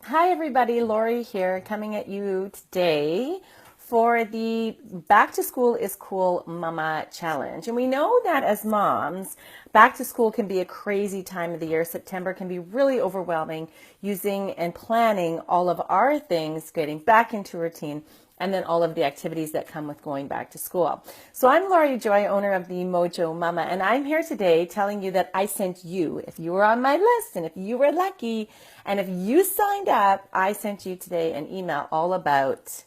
Hi everybody, Laurie here coming at you today for the Back to School is Cool Mama Challenge. And we know that as moms, back to school can be a crazy time of the year. September can be really overwhelming using and planning all of our things, getting back into routine, and then all of the activities that come with going back to school. So I'm Laurie Joy, owner of the Mojo Mama, and I'm here today telling you that I sent you, if you were on my list and if you were lucky, and if you signed up, I sent you today an email all about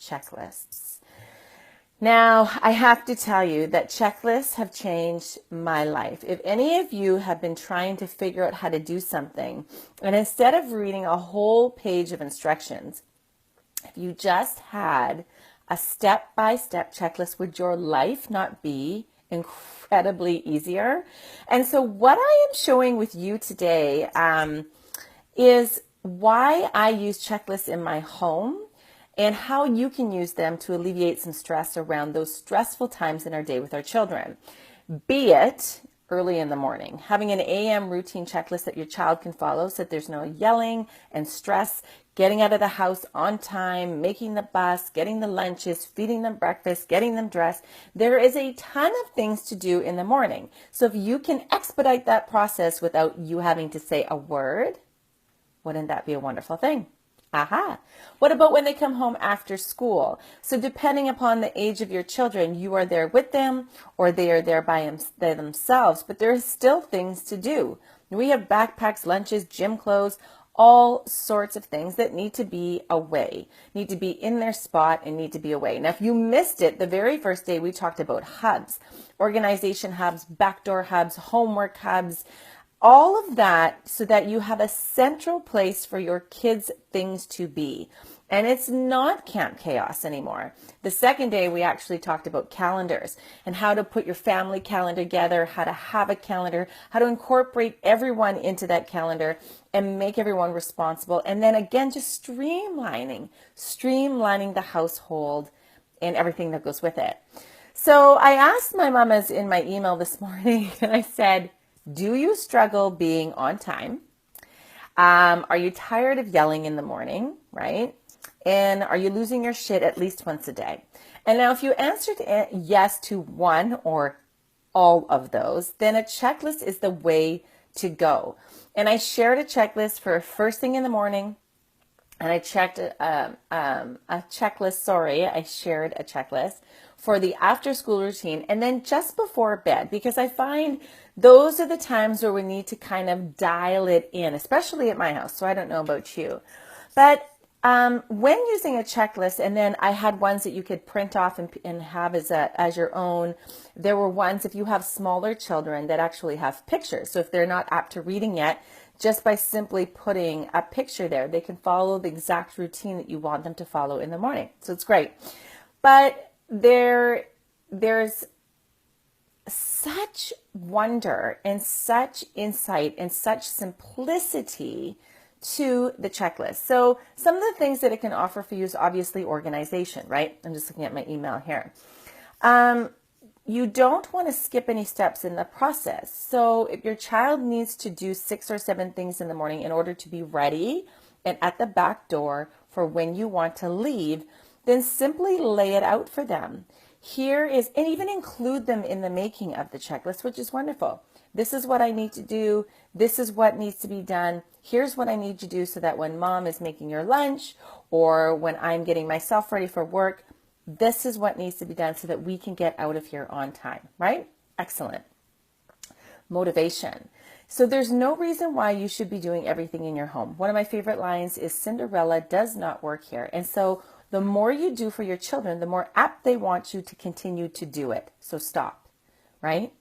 checklists. Now, I have to tell you that checklists have changed my life. If any of you have been trying to figure out how to do something, and instead of reading a whole page of instructions, if you just had a step-by-step checklist, would your life not be incredibly easier? And so what I am showing with you today is why I use checklists in my home and how you can use them to alleviate some stress around those stressful times in our day with our children. Be it early in the morning, having an AM routine checklist that your child can follow so that there's no yelling and stress, getting out of the house on time, making the bus, getting the lunches, feeding them breakfast, getting them dressed. There is a ton of things to do in the morning. So if you can expedite that process without you having to say a word, wouldn't that be a wonderful thing? Aha. What about when they come home after school? So depending upon the age of your children, you are there with them or they are there by themselves, but there are still things to do. We have backpacks, lunches, gym clothes, all sorts of things that need to be away, need to be in their spot and need to be away. Now, if you missed it, the very first day we talked about hubs, organization hubs, backdoor hubs, homework hubs, all of that so that you have a central place for your kids' things to be. And it's not Camp Chaos anymore. The second day, we actually talked about calendars and how to put your family calendar together, how to have a calendar, how to incorporate everyone into that calendar and make everyone responsible. And then again, just streamlining the household and everything that goes with it. So I asked my mamas in my email this morning, and I said, do you struggle being on time? Are you tired of yelling in the morning, right? And are you losing your shit at least once a day? And now if you answered yes to one or all of those, then a checklist is the way to go. And I shared a checklist for first thing in the morning, and I checked a checklist. I shared a checklist for the after school routine and then just before bed, because I find those are the times where we need to kind of dial it in, especially at my house. So I don't know about you, but when using a checklist, and then I had ones that you could print off and have as your own. There were ones, if you have smaller children, that actually have pictures. So if they're not apt to reading yet, just by simply putting a picture there, they can follow the exact routine that you want them to follow in the morning. So it's great. But there's such wonder and such insight and such simplicity to the checklist. So some of the things that it can offer for you is obviously organization, right? I'm just looking at my email here. You don't want to skip any steps in the process. So if your child needs to do 6 or 7 things in the morning in order to be ready and at the back door for when you want to leave, then simply lay it out for them. And even include them in the making of the checklist, which is wonderful. This is what I need to do. This is what needs to be done. Here's what I need to do so that when mom is making your lunch or when I'm getting myself ready for work, this is what needs to be done so that we can get out of here on time, right? Excellent. Motivation. So there's no reason why you should be doing everything in your home. One of my favorite lines is Cinderella does not work here. And so the more you do for your children, the more apt they want you to continue to do it. So stop, right?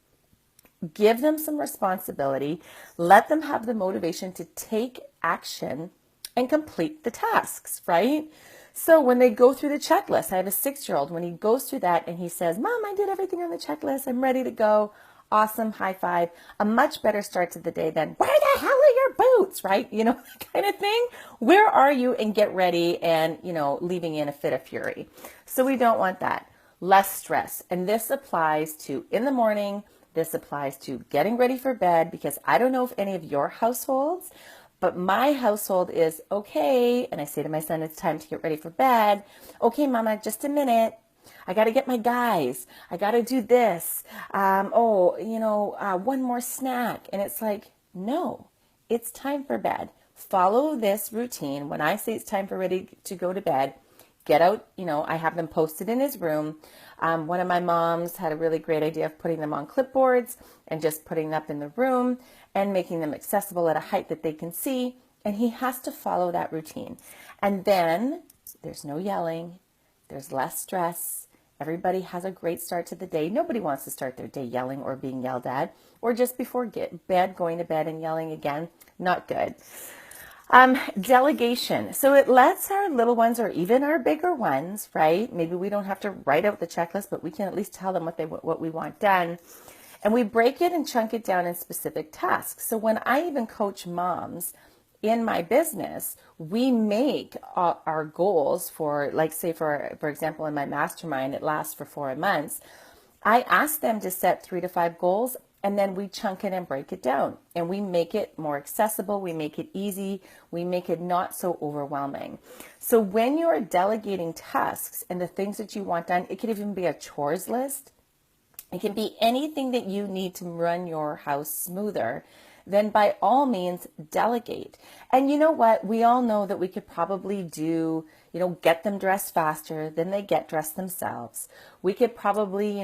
Give them some responsibility. Let them have the motivation to take action and complete the tasks, right? So when they go through the checklist, I have a 6-year-old, when he goes through that and he says, Mom, I did everything on the checklist. I'm ready to go. Awesome. High five. A much better start to the day than, where the hell are your boots? Right? You know, that kind of thing. Where are you? And get ready and, leaving in a fit of fury. So we don't want that. Less stress. And this applies to in the morning. This applies to getting ready for bed, because I don't know if any of your households, But my household is okay. And I say to my son, it's time to get ready for bed. Okay, mama, just a minute. I got to get my guys. I got to do this. One more snack. And it's like, no, it's time for bed. Follow this routine. When I say it's time for ready to go to bed, get out. I have them posted in his room. One of my moms had a really great idea of putting them on clipboards and just putting them up in the room and making them accessible at a height that they can see. And he has to follow that routine. And then there's no yelling. There's less stress. Everybody has a great start to the day. Nobody wants to start their day yelling or being yelled at, or just before bed, going to bed and yelling again. Not good. Delegation. So it lets our little ones, or even our bigger ones, right? Maybe we don't have to write out the checklist, but we can at least tell them what we want done. And we break it and chunk it down in specific tasks. So when I even coach moms in my business, we make our goals for, like, say, for example, in my mastermind, it lasts for 4 months. I ask them to set 3 to 5 goals, and then we chunk it and break it down. And we make it more accessible. We make it easy. We make it not so overwhelming. So when you're delegating tasks and the things that you want done, it could even be a chores list. It can be anything that you need to run your house smoother. Then by all means, delegate. And you know what? We all know that we could probably get them dressed faster than they get dressed themselves. We could probably,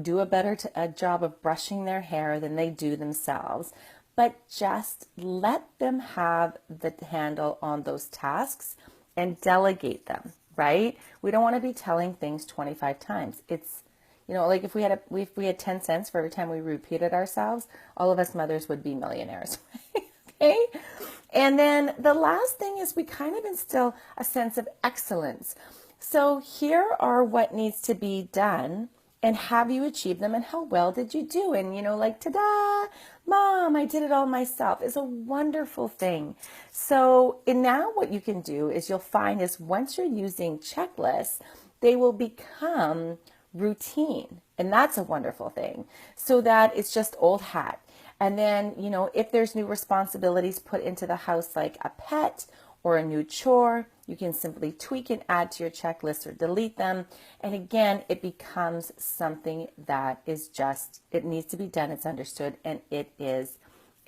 do a better job of brushing their hair than they do themselves. But just let them have the handle on those tasks and delegate them, right? We don't want to be telling things 25 times. It's like if we had 10 cents for every time we repeated ourselves, all of us mothers would be millionaires. Okay? And then the last thing is we kind of instill a sense of excellence. So here are what needs to be done, and have you achieved them, and how well did you do? And ta-da, mom, I did it all myself, is a wonderful thing. So and now what you can do is you'll find is once you're using checklists, they will become routine. And that's a wonderful thing. So that it's just old hat. And then, if there's new responsibilities put into the house, like a pet or a new chore, you can simply tweak and add to your checklist or delete them. And again, it becomes something that is just, it needs to be done, it's understood, and it is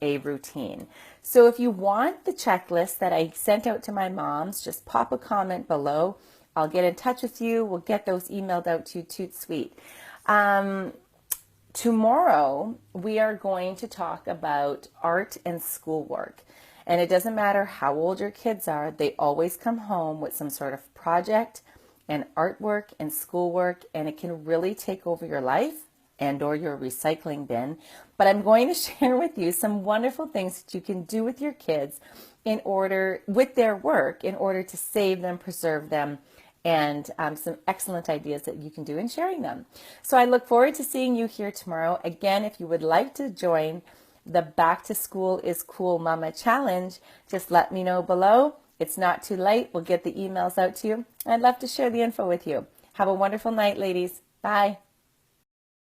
a routine. So if you want the checklist that I sent out to my moms, just pop a comment below. I'll get in touch with you. We'll get those emailed out to you, toot sweet. Tomorrow, we are going to talk about art and schoolwork. And it doesn't matter how old your kids are, they always come home with some sort of project and artwork and schoolwork, and it can really take over your life and or your recycling bin. But I'm going to share with you some wonderful things that you can do with your kids with their work in order to save them, preserve them, and some excellent ideas that you can do in sharing them. So I look forward to seeing you here tomorrow. Again, if you would like to join the Back to School is Cool Mama Challenge, just let me know below. It's not too late. We'll get the emails out to you. I'd love to share the info with you. Have a wonderful night, ladies. Bye.